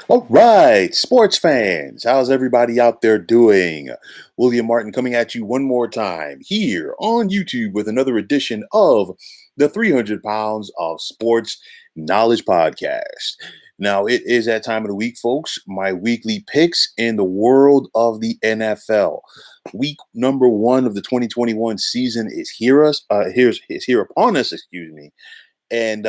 All right, sports fans, how's everybody out there doing? William Martin coming at you one more time here on YouTube with another edition of the 300 Pounds of Sports Knowledge Podcast. Now, it is that time of the week, folks. My weekly picks in the world of the NFL. Week number one of the 2021 season is here upon us, excuse me. And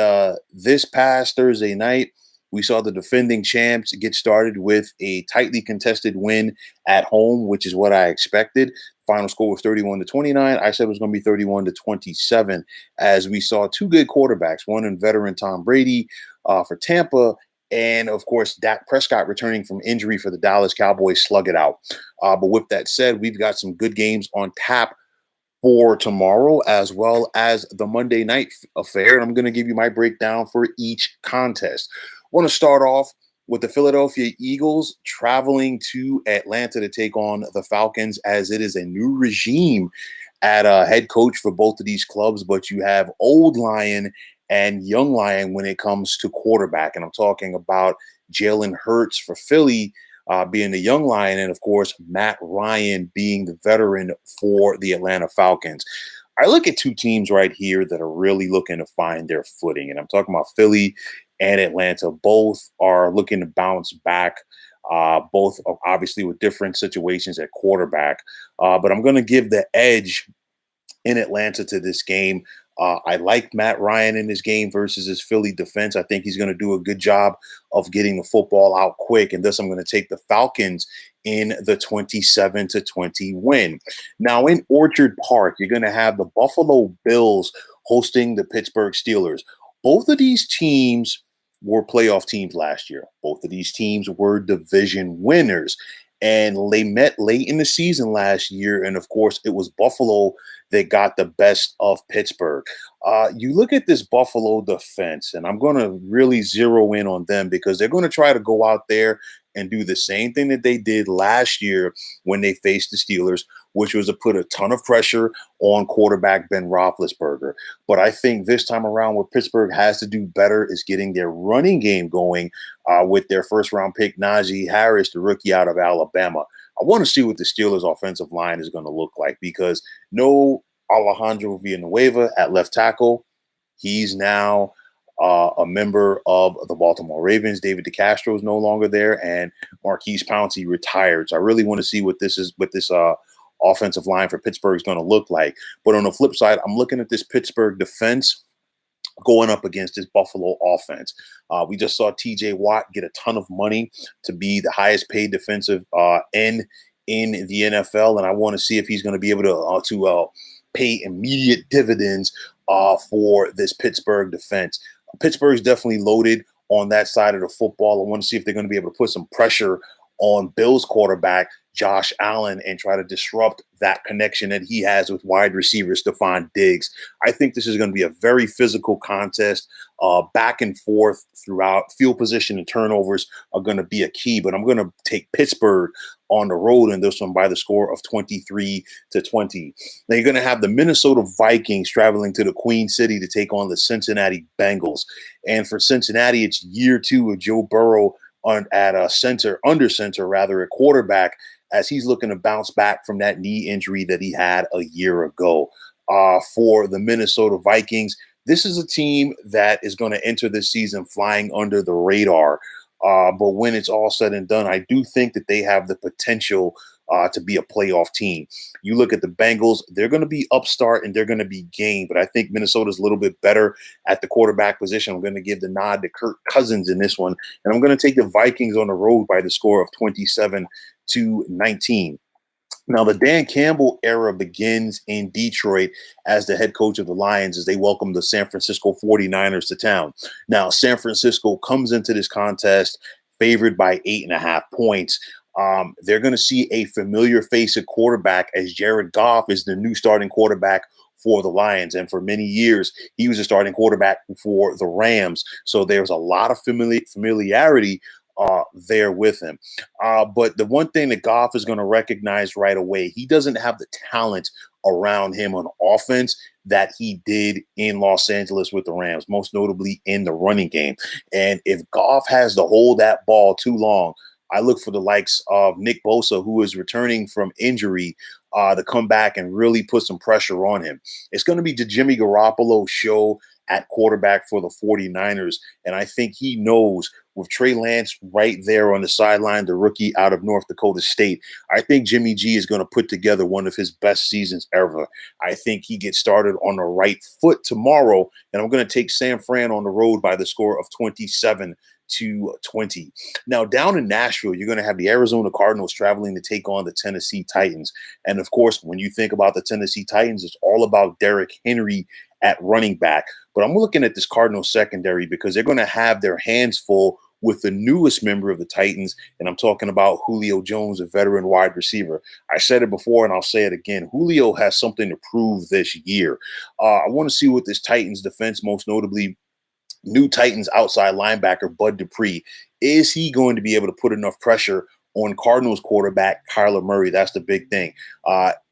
this past Thursday night, we saw the defending champs get started with a tightly contested win at home, which is what I expected. Final score was 31 to 29. I said it was going to be 31 to 27, as we saw two good quarterbacks, one in veteran Tom Brady for Tampa, and of course, Dak Prescott returning from injury for the Dallas Cowboys slug it out. But with that said, we've got some good games on tap for tomorrow, as well as the Monday night affair. And I'm going to give you my breakdown for each contest. I want to start off with the Philadelphia Eagles traveling to Atlanta to take on the Falcons, as it is a new regime at head coach for both of these clubs. But you have old Lion and young Lion when it comes to quarterback. And I'm talking about Jalen Hurts for Philly, being the young Lion, and of course, Matt Ryan being the veteran for the Atlanta Falcons. I look at two teams right here that are really looking to find their footing, and I'm talking about Philly and Atlanta. Both are looking to bounce back, both obviously with different situations at quarterback. But I'm going to give the edge in Atlanta to this game. I like Matt Ryan in this game versus his Philly defense. I think he's going to do a good job of getting the football out quick. And thus, I'm going to take the Falcons in the 27-20 win. Now, in Orchard Park, you're going to have the Buffalo Bills hosting the Pittsburgh Steelers. Both of these teams were playoff teams last year. Both of these teams were division winners. And they met late in the season last year. And of course, it was Buffalo that got the best of Pittsburgh. You look at this Buffalo defense, and I'm going to really zero in on them because they're going to try to go out there and do the same thing that they did last year when they faced the Steelers, which was to put a ton of pressure on quarterback Ben Roethlisberger. But I think this time around, what Pittsburgh has to do better is getting their running game going with their first-round pick, Najee Harris, the rookie out of Alabama. I want to see what the Steelers' offensive line is going to look like because no Alejandro Villanueva at left tackle. He's now a member of the Baltimore Ravens. David DeCastro is no longer there, and Marquise Pouncey retired. So I really want to see what this offensive line for Pittsburgh is going to look like. But on the flip side, I'm looking at this Pittsburgh defense going up against this Buffalo offense. We just saw TJ Watt get a ton of money to be the highest paid defensive end in the NFL, and I want to see if he's going to be able to pay immediate dividends for this Pittsburgh defense. Pittsburgh's definitely loaded on that side of the football. I want to see if they're going to be able to put some pressure on Bills quarterback Josh Allen and try to disrupt that connection that he has with wide receiver Stephon Diggs. I think this is going to be a very physical contest. Back and forth throughout. Field position and turnovers are going to be a key, but I'm going to take Pittsburgh on the road in this one by the score of 23-20. Now you're going to have the Minnesota Vikings traveling to the Queen City to take on the Cincinnati Bengals. And for Cincinnati, it's year two of Joe Burrow at center at quarterback, as he's looking to bounce back from that knee injury that he had a year ago. For the Minnesota Vikings, this is a team that is going to enter this season flying under the radar. But when it's all said and done, I do think that they have the potential to be a playoff team. You look at the Bengals, they're going to be upstart and they're going to be game, but I think Minnesota's a little bit better at the quarterback position. I'm going to give the nod to Kirk Cousins in this one, and I'm going to take the Vikings on the road by the score of 27-19. Now, the Dan Campbell era begins in Detroit as the head coach of the Lions as they welcome the San Francisco 49ers to town. Now, San Francisco comes into this contest favored by 8.5 points. They're going to see a familiar face at quarterback as Jared Goff is the new starting quarterback for the Lions. And for many years, he was a starting quarterback for the Rams. So there's a lot of familiarity there with him. But the one thing that Goff is going to recognize right away, he doesn't have the talent around him on offense that he did in Los Angeles with the Rams, most notably in the running game. And if Goff has to hold that ball too long, I look for the likes of Nick Bosa, who is returning from injury, to come back and really put some pressure on him. It's going to be the Jimmy Garoppolo show at quarterback for the 49ers. And I think he knows, with Trey Lance right there on the sideline, the rookie out of North Dakota State, I think Jimmy G is going to put together one of his best seasons ever. I think he gets started on the right foot tomorrow, and I'm going to take San Fran on the road by the score of 27-20. Now, down in Nashville, you're going to have the Arizona Cardinals traveling to take on the Tennessee Titans. And of course, when you think about the Tennessee Titans, it's all about Derrick Henry at running back. But I'm looking at this Cardinals secondary because they're going to have their hands full with the newest member of the Titans, and I'm talking about Julio Jones, a veteran wide receiver. I said it before, and I'll say it again. Julio has something to prove this year. I want to see what this Titans defense, most notably new Titans outside linebacker Bud Dupree, is he going to be able to put enough pressure on Cardinals quarterback Kyler Murray? That's the big thing.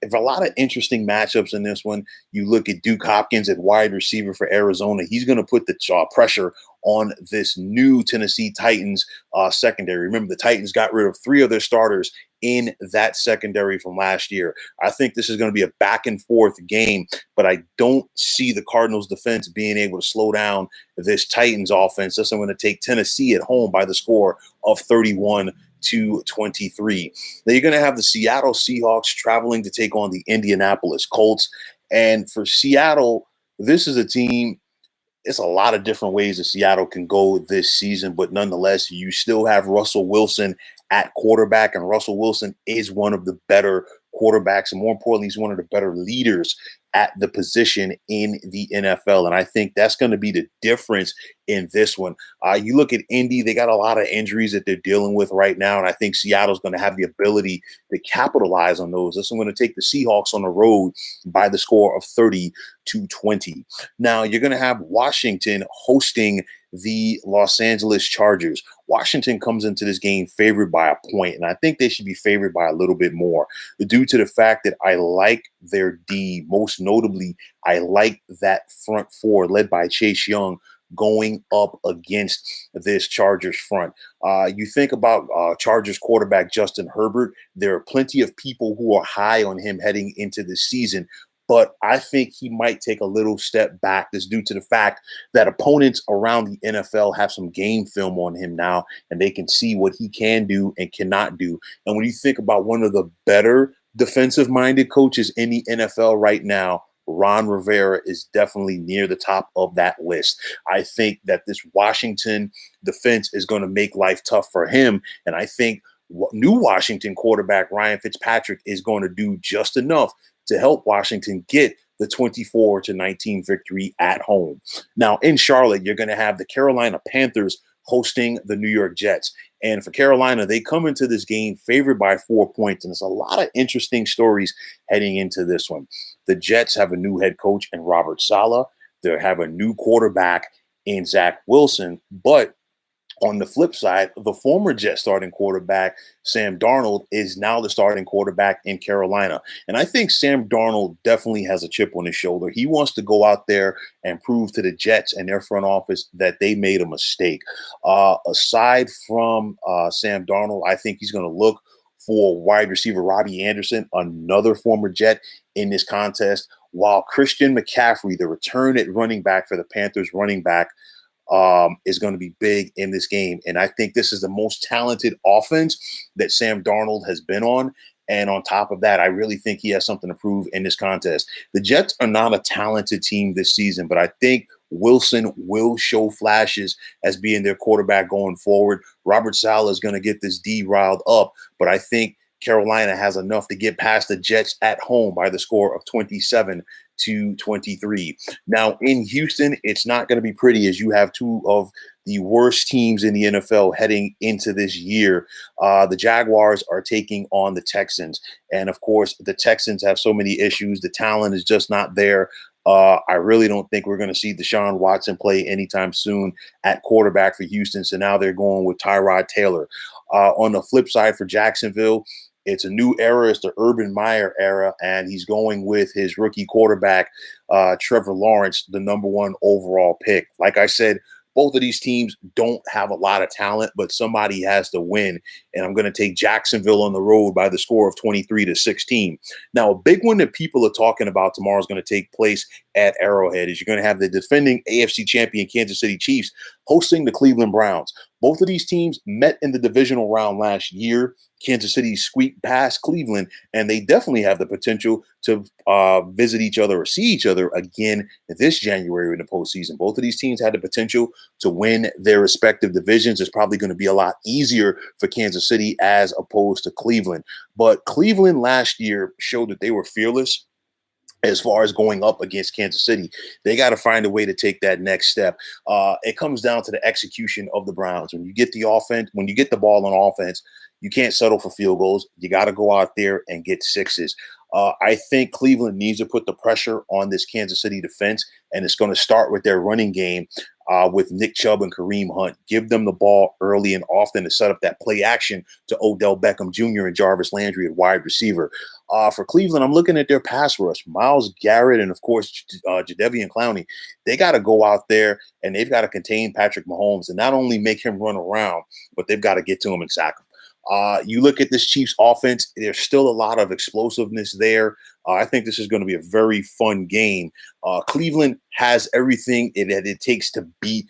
If a lot of interesting matchups in this one. You look at Duke Hopkins at wide receiver for Arizona. He's going to put the pressure on this new Tennessee Titans secondary. Remember, the Titans got rid of 3 of their starters in that secondary from last year. I think this is going to be a back and forth game, but I don't see the Cardinals defense being able to slow down this Titans offense. Thus, I'm going to take Tennessee at home by the score of 31-23. Now you're going to have the Seattle Seahawks traveling to take on the Indianapolis Colts. And for Seattle, this is a team, it's a lot of different ways that Seattle can go this season, but nonetheless, you still have Russell Wilson at quarterback, and Russell Wilson is one of the better quarterbacks, and more importantly, he's one of the better leaders at the position in the NFL. And I think that's going to be the difference in this one. You look at Indy, they got a lot of injuries that they're dealing with right now, and I think Seattle's going to have the ability to capitalize on those. So I'm going to take the Seahawks on the road by the score of 30-20. Now, you're going to have Washington hosting the Los Angeles Chargers. Washington comes into this game favored by a point, and I think they should be favored by a little bit more due to the fact that I like their D. Most notably, I like that front four led by Chase Young going up against this Chargers front. You think about Chargers quarterback Justin Herbert. There are plenty of people who are high on him heading into the season, but I think he might take a little step back. This due to the fact that opponents around the NFL have some game film on him now, and they can see what he can do and cannot do. And when you think about one of the better defensive-minded coaches in the NFL right now, Ron Rivera is definitely near the top of that list. I think that this Washington defense is going to make life tough for him, and I think new Washington quarterback Ryan Fitzpatrick is going to do just enough to help Washington get the 24-19 victory at home. Now, in Charlotte, you're going to have the Carolina Panthers hosting the New York Jets. And for Carolina, they come into this game favored by 4 points. And there's a lot of interesting stories heading into this one. The Jets have a new head coach in Robert Saleh. They have a new quarterback in Zach Wilson. But on the flip side, the former Jets starting quarterback, Sam Darnold, is now the starting quarterback in Carolina. And I think Sam Darnold definitely has a chip on his shoulder. He wants to go out there and prove to the Jets and their front office that they made a mistake. Aside from Sam Darnold, I think he's going to look for wide receiver Robbie Anderson, another former Jet, in this contest, while Christian McCaffrey, the return at running back for the Panthers running back, is going to be big in this game. And I think this is the most talented offense that Sam Darnold has been on. And on top of that, I really think he has something to prove in this contest. The Jets are not a talented team this season, but I think Wilson will show flashes as being their quarterback going forward. Robert Saleh is going to get this D riled up, but I think Carolina has enough to get past the Jets at home by the score of 27-23. Now, in Houston, it's not going to be pretty as you have two of the worst teams in the NFL heading into this year. The Jaguars are taking on the Texans. And, of course, the Texans have so many issues. The talent is just not there. I really don't think we're going to see Deshaun Watson play anytime soon at quarterback for Houston. So now they're going with Tyrod Taylor. On the flip side for Jacksonville, It's a new era. It's the Urban Meyer era, and he's going with his rookie quarterback, Trevor Lawrence, the number one overall pick. Like I said, both of these teams don't have a lot of talent, but somebody has to win. And I'm going to take Jacksonville on the road by the score of 23-16. Now, a big one that people are talking about tomorrow is going to take place at Arrowhead. Is you're going to have the defending AFC champion Kansas City Chiefs hosting the Cleveland Browns. Both of these teams met in the divisional round last year. Kansas City squeaked past Cleveland, and they definitely have the potential to visit each other or see each other again this January in the postseason. Both of these teams had the potential to win their respective divisions. It's probably going to be a lot easier for Kansas City as opposed to Cleveland. But Cleveland last year showed that they were fearless as far as going up against Kansas City. They got to find a way to take that next step. It comes down to the execution of the Browns. When you get the offense, when you get the ball on offense, you can't settle for field goals. You got to go out there and get sixes. I think Cleveland needs to put the pressure on this Kansas City defense, and it's going to start with their running game with Nick Chubb and Kareem Hunt. Give them the ball early and often to set up that play action to Odell Beckham Jr. and Jarvis Landry at wide receiver. For Cleveland, I'm looking at their pass rush. Myles Garrett and, of course, Jadeveon Clowney. They got to go out there and they've got to contain Patrick Mahomes and not only make him run around, but they've got to get to him and sack him. You look at this Chiefs offense, there's still a lot of explosiveness there. I think this is going to be a very fun game. Cleveland has everything that it takes to beat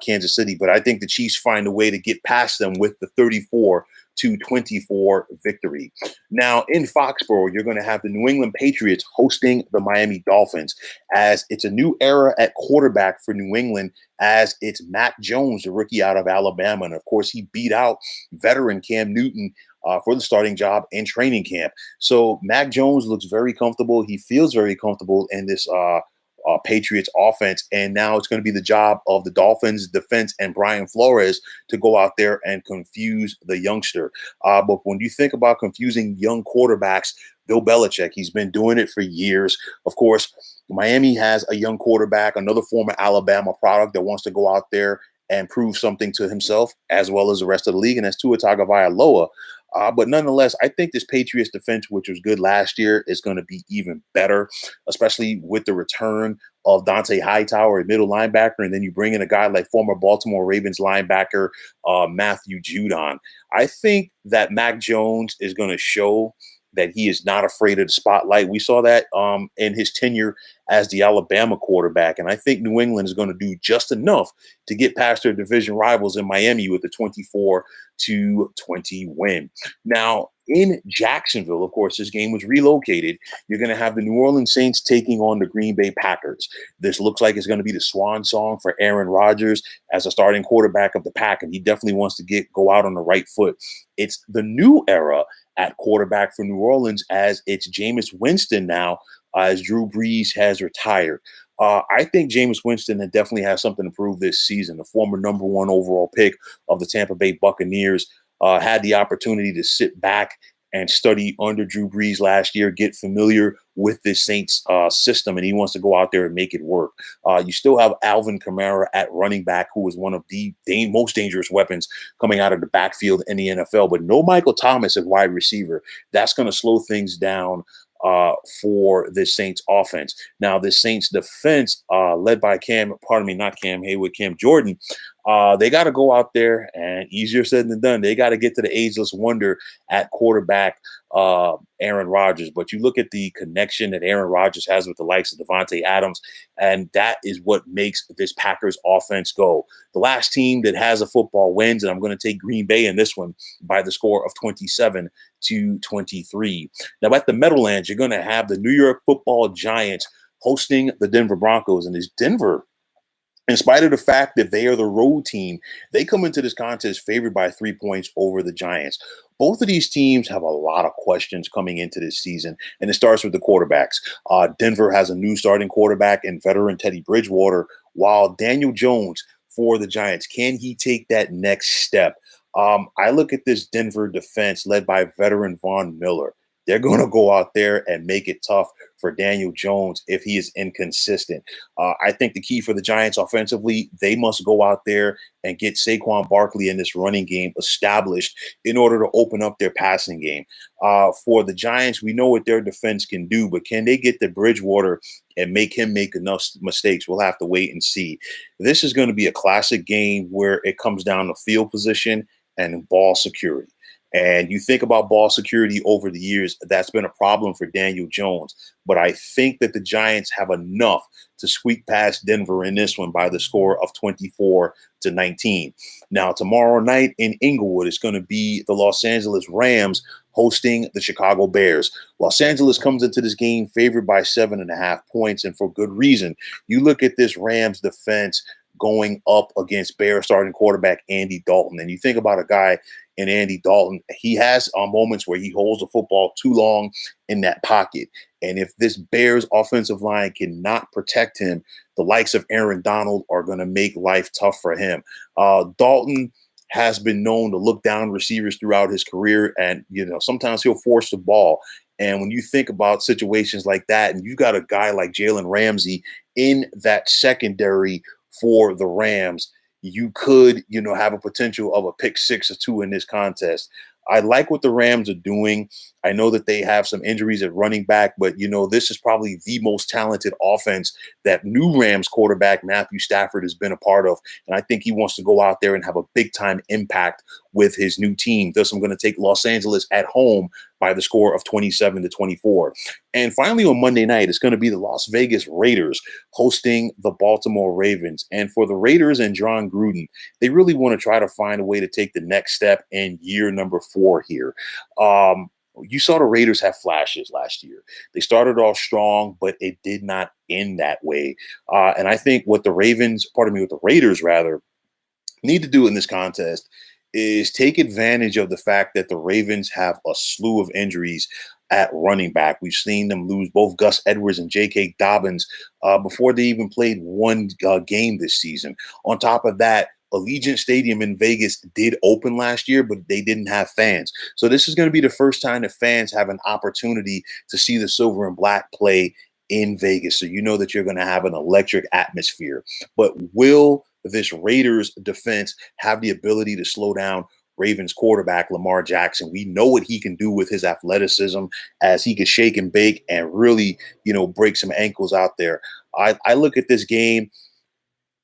Kansas City, but I think the Chiefs find a way to get past them with the 34-24 victory. Now, in Foxborough, you're going to have the New England Patriots hosting the Miami Dolphins, as it's a new era at quarterback for New England, as it's Mac Jones, the rookie out of Alabama. And, of course, he beat out veteran Cam Newton for the starting job in training camp. So Mac Jones looks very comfortable. He feels very comfortable in this Patriots offense. And now it's going to be the job of the Dolphins defense and Brian Flores to go out there and confuse the youngster. But when you think about confusing young quarterbacks, Bill Belichick, he's been doing it for years. Of course, Miami has a young quarterback, another former Alabama product that wants to go out there and prove something to himself as well as the rest of the league, and that's Tua Tagovailoa. But nonetheless, I think this Patriots defense, which was good last year, is going to be even better, especially with the return of Dante Hightower at middle linebacker, and then you bring in a guy like former Baltimore Ravens linebacker Matthew Judon. I think that Mac Jones is going to show that he is not afraid of the spotlight. We saw that in his tenure as the Alabama quarterback. And I think New England is going to do just enough to get past their division rivals in Miami with a 24-20 win. Now, in Jacksonville, of course, this game was relocated. You're going to have the New Orleans Saints taking on the Green Bay Packers. This looks like it's going to be the swan song for Aaron Rodgers as a starting quarterback of the Pack, and he definitely wants to go out on the right foot. It's the new era at quarterback for New Orleans, as it's Jameis Winston now, as Drew Brees has retired. I think Jameis Winston definitely has something to prove this season. The former number one overall pick of the Tampa Bay Buccaneers had the opportunity to sit back and study under Drew Brees last year, get familiar with this Saints system, and he wants to go out there and make it work. You still have Alvin Kamara at running back, who is one of the most dangerous weapons coming out of the backfield in the NFL, but no Michael Thomas at wide receiver. That's going to slow things down for this Saints offense. Now, this Saints defense, led by Cam Jordan, they got to go out there, and easier said than done. They got to get to the ageless wonder at quarterback, Aaron Rodgers. But you look at the connection that Aaron Rodgers has with the likes of Devontae Adams, and that is what makes this Packers offense go. The last team that has a football wins, and I'm going to take Green Bay in this one by the score of 27-23. Now, at the Meadowlands, you're going to have the New York Football Giants hosting the Denver Broncos, and it's Denver. In spite of the fact that they are the road team, they come into this contest favored by 3 points over the Giants. Both of these teams have a lot of questions coming into this season, and it starts with the quarterbacks. Denver has a new starting quarterback in veteran Teddy Bridgewater, while Daniel Jones for the Giants, can he take that next step? I look at this Denver defense led by veteran Von Miller. They're going to go out there and make it tough for Daniel Jones if he is inconsistent. I think the key for the Giants offensively, they must go out there and get Saquon Barkley in this running game established in order to open up their passing game. For the Giants, we know what their defense can do, but can they get to Bridgewater and make him make enough mistakes? We'll have to wait and see. This is going to be a classic game where it comes down to field position and ball security. And you think about ball security over the years, that's been a problem for Daniel Jones. But I think that the Giants have enough to squeak past Denver in this one by the score of 24-19. Now, tomorrow night in Inglewood, it's going to be the Los Angeles Rams hosting the Chicago Bears. Los Angeles comes into this game favored by 7.5 points, and for good reason. You look at this Rams defense going up against Bears starting quarterback Andy Dalton, and you think about a guy in Andy Dalton, he has moments where he holds the football too long in that pocket. And if this Bears offensive line cannot protect him, the likes of Aaron Donald are going to make life tough for him. Dalton has been known to look down receivers throughout his career, and sometimes he'll force the ball. And when you think about situations like that, and you've got a guy like Jalen Ramsey in that secondary for the Rams, you could, have a potential of a pick 6 or 2 in this contest. I like what the Rams are doing. I know that they have some injuries at running back, but, this is probably the most talented offense that new Rams quarterback Matthew Stafford has been a part of. And I think he wants to go out there and have a big-time impact with his new team. Thus, I'm going to take Los Angeles at home by the score of 27-24. And finally, on Monday night, it's going to be the Las Vegas Raiders hosting the Baltimore Ravens. And for the Raiders and John Gruden, they really want to try to find a way to take the next step in year number 4 here. You saw the Raiders have flashes last year. They started off strong, but it did not end that way. And I think what the Raiders need to do in this contest is take advantage of the fact that the Ravens have a slew of injuries at running back. We've seen them lose both Gus Edwards and J.K. Dobbins before they even played one game this season. On top of that, Allegiant Stadium in Vegas did open last year, but they didn't have fans. So this is going to be the first time that fans have an opportunity to see the silver and black play in Vegas. So you know that you're going to have an electric atmosphere. But will this Raiders defense have the ability to slow down Ravens quarterback Lamar Jackson? We know what he can do with his athleticism, as he could shake and bake and really, break some ankles out there. I look at this game,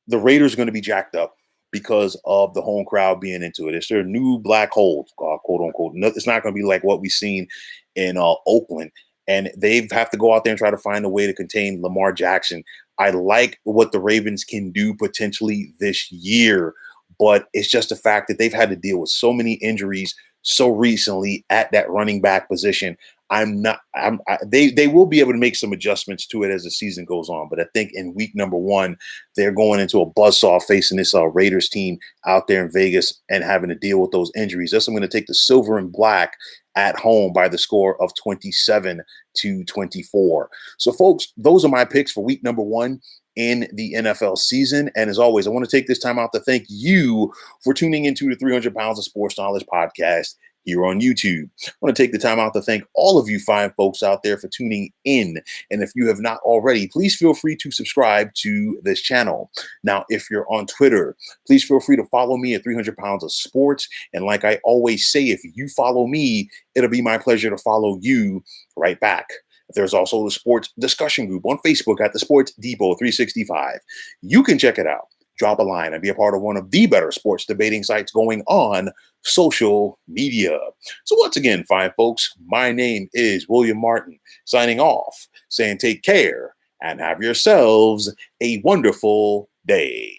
the Raiders are going to be jacked up because of the home crowd being into it. It's their new black hole, quote unquote. It's not going to be like what we've seen in Oakland. And they have to go out there and try to find a way to contain Lamar Jackson. I like what the Ravens can do potentially this year, but it's just the fact that they've had to deal with so many injuries so recently at that running back position. They will be able to make some adjustments to it as the season goes on. But I think in week number 1, they're going into a buzzsaw facing this Raiders team out there in Vegas and having to deal with those injuries. Thus, I'm going to take the silver and black at home by the score of 27-24. So, folks, those are my picks for week number 1 in the NFL season. And as always, I want to take this time out to thank you for tuning into the 300 Pounds of Sports Knowledge podcast here on YouTube. I want to take the time out to thank all of you fine folks out there for tuning in. And if you have not already, please feel free to subscribe to this channel. Now, if you're on Twitter, please feel free to follow me at 300 Pounds of Sports. And like I always say, if you follow me, it'll be my pleasure to follow you right back. There's also the sports discussion group on Facebook at the Sports Depot 365. You can check it out. Drop a line and be a part of one of the better sports debating sites going on social media. So once again, fine folks, my name is William Martin, signing off, saying take care and have yourselves a wonderful day.